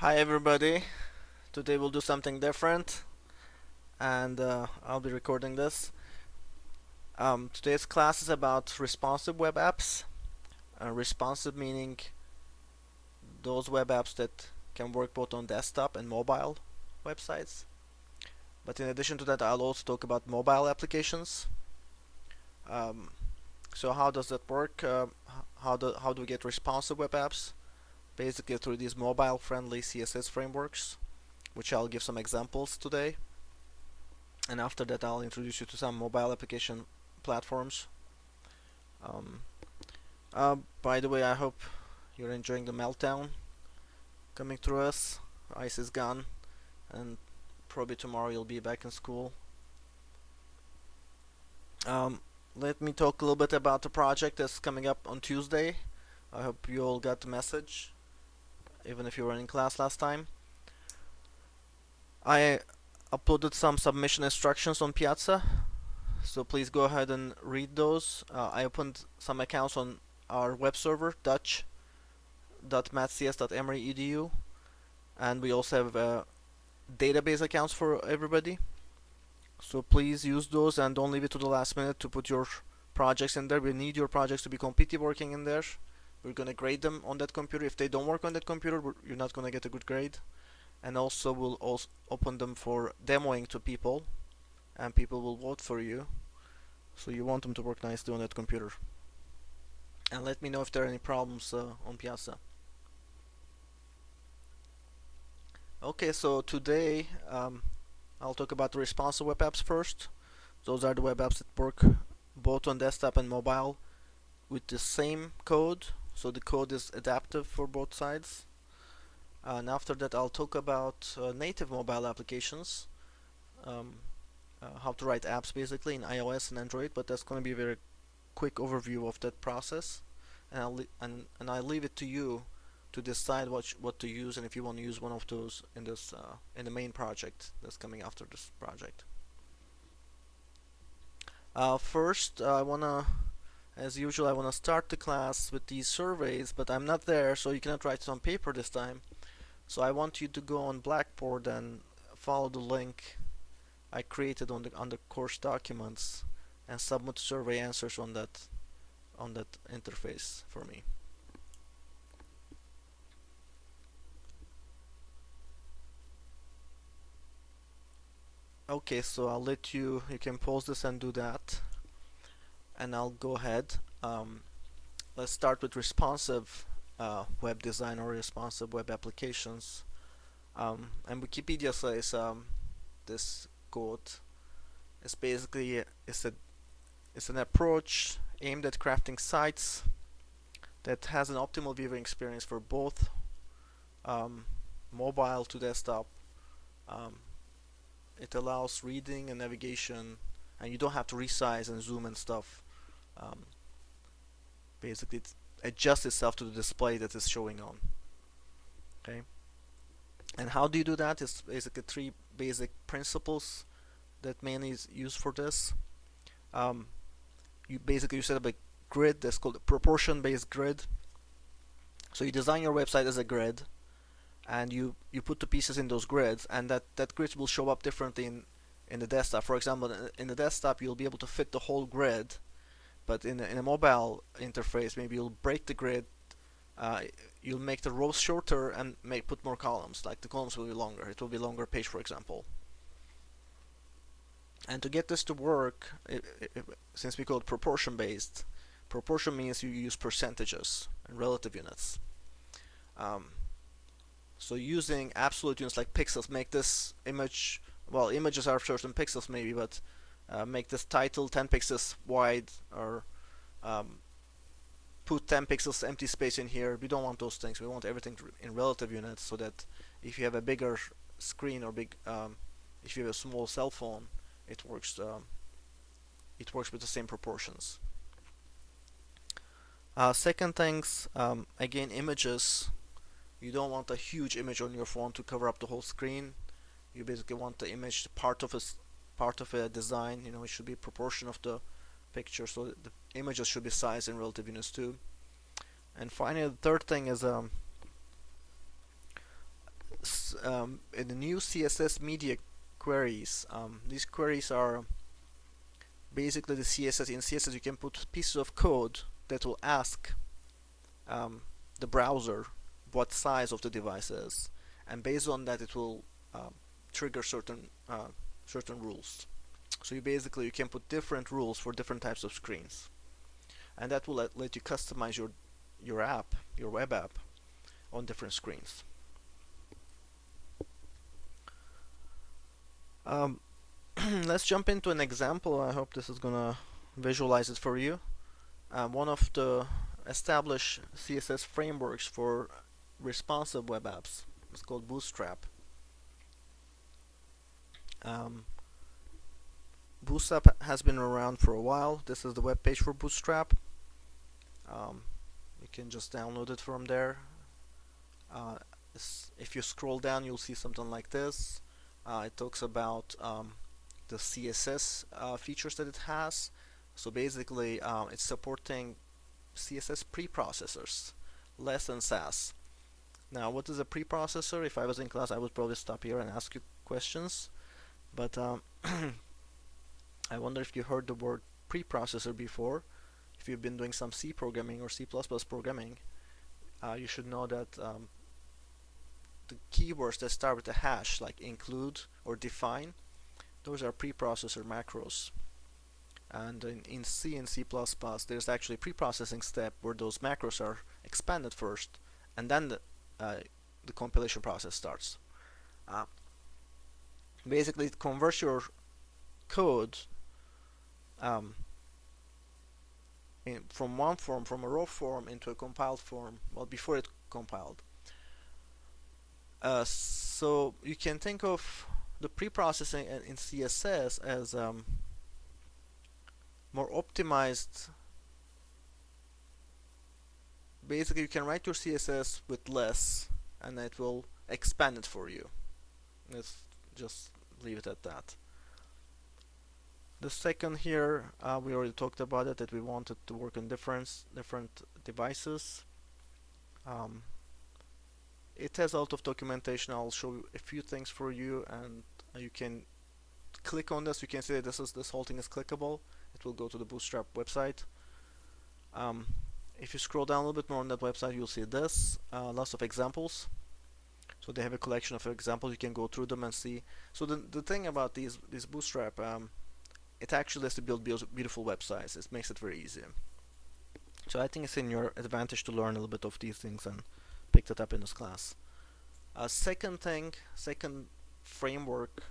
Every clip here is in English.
Hi everybody, today we'll do something different and I'll be recording this. Today's class is about responsive web apps. Responsive meaning those web apps that can work both on desktop and mobile websites. But in addition to that, I'll also talk about mobile applications. Um, so how does that work? How do we get responsive web apps? Basically through these mobile friendly CSS frameworks, which I'll give some examples today. And after that I'll introduce you to some mobile application platforms. Um, by the way, I hope you're enjoying the meltdown coming through us. Ice is gone, and probably tomorrow you'll be back in school. Um, Let me talk a little bit about the project that's coming up on Tuesday. I hope you all got the message, even if you were in class last time. I uploaded some submission instructions on Piazza, so please go ahead and read those. I opened some accounts on our web server, dutch.mathcs.emory.edu, and we also have database accounts for everybody. So please use those and don't leave it to the last minute to put your projects in there. We need your projects to be completely working in there. We're gonna grade them on that computer. If they don't work on that computer, you're not gonna get a good grade. And also we'll also open them for demoing to people, and people will vote for you. So you want them to work nicely on that computer. And let me know if there are any problems on Piazza. Okay, so today I'll talk about the responsive web apps first. Those are the web apps that work both on desktop and mobile with the same code, so the code is adaptive for both sides. And after that I'll talk about native mobile applications, um, how to write apps basically in iOS and Android, but that's going to be a very quick overview of that process. And I leave it to you to decide what to use, and if you want to use one of those in this in the main project that's coming after this project. First, as usual, I wanna start the class with these surveys, but I'm not there, so you cannot write it on paper this time. So I want you to go on Blackboard and follow the link I created on the course documents and submit survey answers on that interface for me. Okay, so I'll let you can pause this and do that, and I'll go ahead. Let's start with responsive web design or responsive web applications. And Wikipedia says this quote is basically it's an approach aimed at crafting sites that has an optimal viewing experience for both mobile to desktop. Um, it allows reading and navigation, and you don't have to resize and zoom and stuff. Um, Basically, it adjusts itself to the display that is showing on. Okay, and how do you do that? It's basically three basic principles that mainly is used for this. Um, you set up a grid that's called a proportion-based grid. So you design your website as a grid, and you put the pieces in those grids, and that grid will show up differently in the desktop. For example, in the desktop you'll be able to fit the whole grid, but in a mobile interface maybe you'll break the grid. Uh, you'll make the rows shorter and put more columns. Like the columns will be longer. It will be a longer page, for example. And to get this to work, since we call it proportion based, proportion means you use percentages and relative units. Um, so using absolute units like pixels, make this image, well, images are certain pixels maybe, but make this title 10 pixels wide, or put 10 pixels empty space in here. We don't want those things. We want everything in relative units, so that if you have a bigger screen or if you have a small cell phone, it works with the same proportions. Second things, again, images. You don't want a huge image on your phone to cover up the whole screen. You basically want the image part of a design. It should be a proportion of the picture, so the images should be sized in relative units too. And finally, the third thing is in the new CSS media queries, these queries are basically the CSS. In CSS, you can put pieces of code that will ask the browser what size of the device is, and based on that, it will trigger certain rules. So you can put different rules for different types of screens, and that will let you customize your web app, on different screens. Let's jump into an example. I hope this is gonna visualize it for you. One of the established CSS frameworks for responsive web apps is called Bootstrap. Bootstrap has been around for a while. This is the web page for Bootstrap. You can just download it from there. If you scroll down, you'll see something like this. It talks about the CSS features that it has. So basically, it's supporting CSS preprocessors, less than Sass. Now, what is a preprocessor? If I was in class, I would probably stop here and ask you questions. But I wonder if you heard the word preprocessor before. If you've been doing some C programming or C++ programming, you should know that the keywords that start with a hash, like include or define, those are preprocessor macros. And in C and C++, there's actually a preprocessing step where those macros are expanded first, and then the compilation process starts. Basically, it converts your code from one form, from a raw form, into a compiled form. Well, before it compiled. So you can think of the preprocessing in CSS as more optimized. Basically, you can write your CSS with less, and it will expand it for you. Let's just leave it at that. The second here, we already talked about it, that we wanted to work on different devices. It has a lot of documentation. I'll show you a few things for you, and you can click on this. You can see that this whole thing is clickable. It will go to the Bootstrap website. If you scroll down a little bit more on that website, you'll see this, lots of examples. So they have a collection of examples. You can go through them and see. So the thing about these Bootstrap, it actually lets you build beautiful websites. It makes it very easy. So I think it's in your advantage to learn a little bit of these things and pick that up in this class. Second framework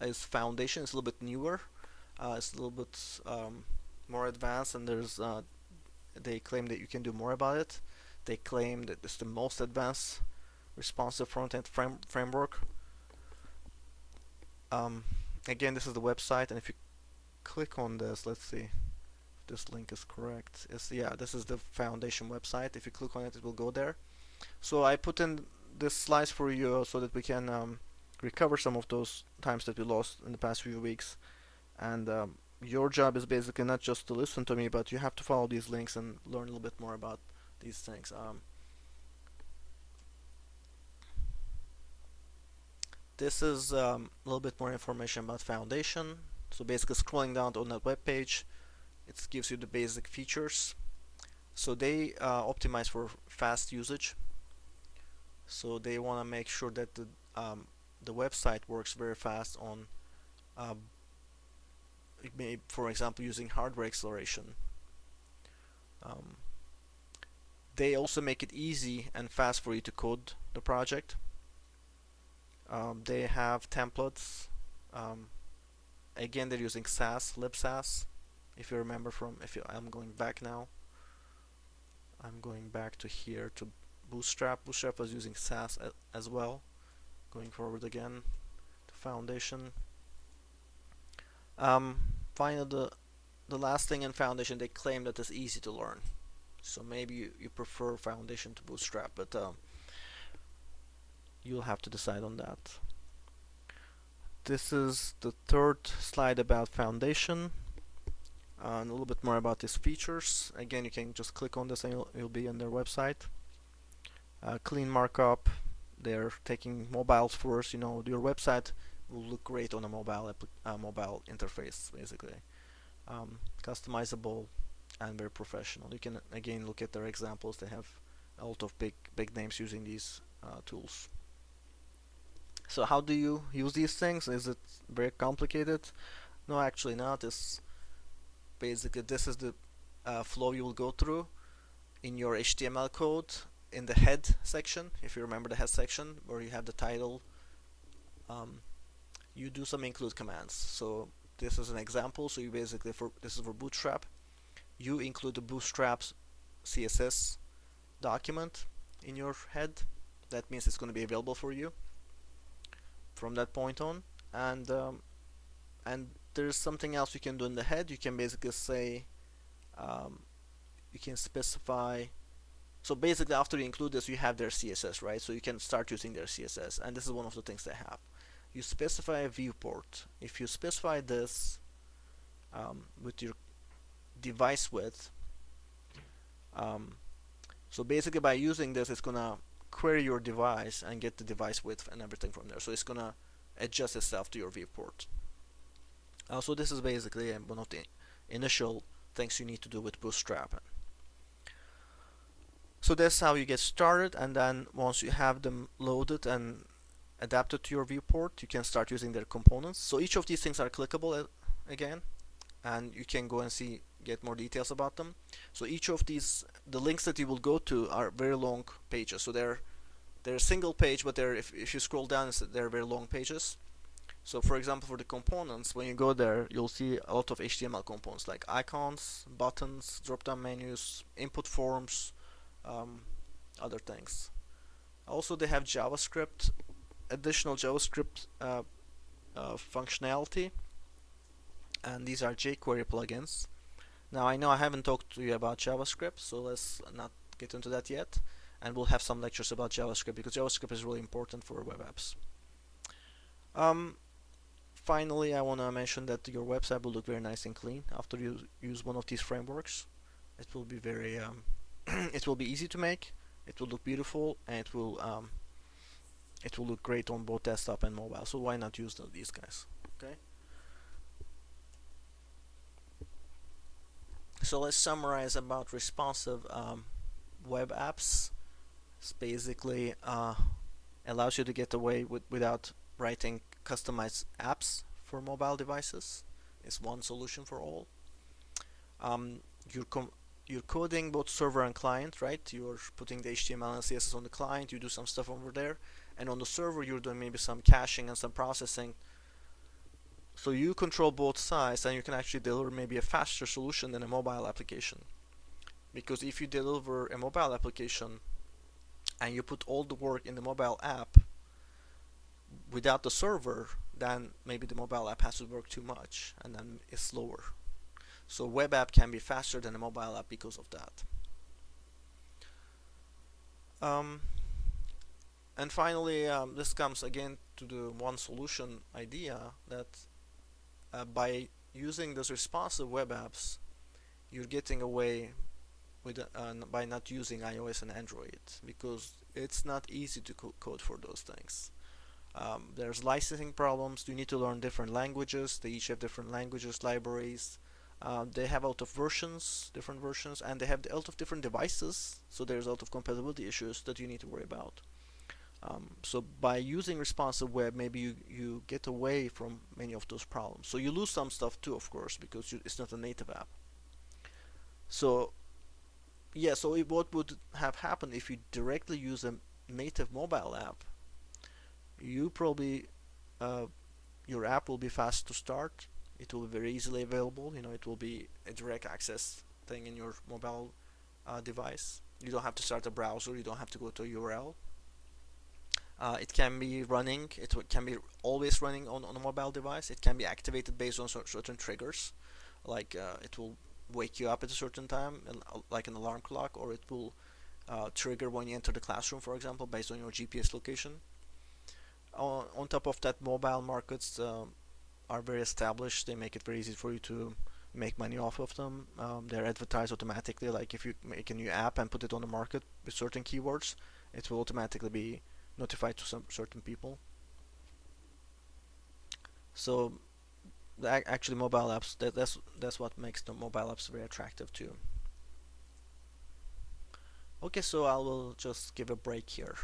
is Foundation. It's a little bit newer. It's a little bit more advanced, and they claim that you can do more about it. They claim that it's the most advanced responsive front-end framework. Again, this is the website, and if you click on this, let's see if this link is correct. This is the Foundation website. If you click on it, it will go there. So I put in this slides for you so that we can recover some of those times that we lost in the past few weeks. And your job is basically not just to listen to me, but you have to follow these links and learn a little bit more about these things. This is a little bit more information about Foundation. So basically, scrolling down on that web page, it gives you the basic features. So they optimize for fast usage. So they want to make sure that the website works very fast on, for example, using hardware acceleration. They also make it easy and fast for you to code the project. They have templates. Again, they're using Sass, libsass. If you remember I'm going back now. I'm going back to here to Bootstrap. Bootstrap was using Sass as well. Going forward again to Foundation. Finally, the last thing in Foundation, they claim that it's easy to learn. So maybe you prefer Foundation to Bootstrap, but you'll have to decide on that. This is the third slide about Foundation. And a little bit more about these features. Again, you can just click on this and you'll be on their website. Clean markup. they're taking mobiles first. Your website will look great on a mobile interface, basically. Customizable and very professional. You can again look at their examples. They have a lot of big names using these tools. So how do you use these things? Is it very complicated? No, actually not. It's basically this is the flow you will go through in your HTML code in the head section. If you remember the head section where you have the title, you do some include commands. So this is an example. So you basically this is for Bootstrap. You include the Bootstrap's CSS document in your head. That means it's going to be available for you from that point on. And there's something else you can do in the head. You can basically say, you can specify. So basically, after you include this, you have their CSS, right? So you can start using their CSS, and this is one of the things they have. You specify a viewport. If you specify this with your device width, so basically by using this, it's gonna query your device and get the device width and everything from there. So it's gonna adjust itself to your viewport. So this is basically one of the initial things you need to do with Bootstrap. So that's how you get started, and then once you have them loaded and adapted to your viewport, you can start using their components. So each of these things are clickable again, and you can go and get more details about them. So each of these, the links that you will go to are very long pages. So they're a single page, but if you scroll down, they're very long pages. So for example, for the components, when you go there, you'll see a lot of HTML components like icons, buttons, drop-down menus, input forms, other things. Also, they have JavaScript, additional JavaScript functionality, and these are jQuery plugins. Now, I know I haven't talked to you about JavaScript, so let's not get into that yet. And we'll have some lectures about JavaScript because JavaScript is really important for web apps. Finally, I want to mention that your website will look very nice and clean after you use one of these frameworks. It will be very, it will be easy to make. It will look beautiful, and it will look great on both desktop and mobile. So why not use these guys? Okay. So let's summarize about responsive web apps. It's basically allows you to get away without writing customized apps for mobile devices. It's one solution for all. You're coding both server and client, right? You're putting the HTML and CSS on the client. You do some stuff over there, and on the server you're doing maybe some caching and some processing. So you control both sides, and you can actually deliver maybe a faster solution than a mobile application. Because if you deliver a mobile application and you put all the work in the mobile app without the server, then maybe the mobile app has to work too much, and then it's slower. So web app can be faster than a mobile app because of that. And finally, this comes again to the one solution idea that by using those responsive web apps, you're getting away with by not using iOS and Android, because it's not easy to code for those things. There's licensing problems. You need to learn different languages. They each have different languages, libraries. They have a lot of different versions, and they have a lot of different devices. So there's a lot of compatibility issues that you need to worry about. So by using responsive web, maybe you get away from many of those problems. So you lose some stuff too, of course, because it's not a native app. So yeah, so what would have happened if you directly use a native mobile app? You probably your app will be fast to start. It will be very easily available. It will be a direct access thing in your mobile device. You don't have to start a browser. You don't have to go to a URL. It can be running. It can be always running on a mobile device. It can be activated based on certain triggers, like it will wake you up at a certain time, like an alarm clock, or it will trigger when you enter the classroom, for example, based on your GPS location. On top of that, mobile markets are very established. They make it very easy for you to make money off of them. They're advertised automatically. Like if you make a new app and put it on the market with certain keywords, it will automatically be notify to some certain people. So actually mobile apps, that's what makes the mobile apps very attractive too. Okay, so I will just give a break here.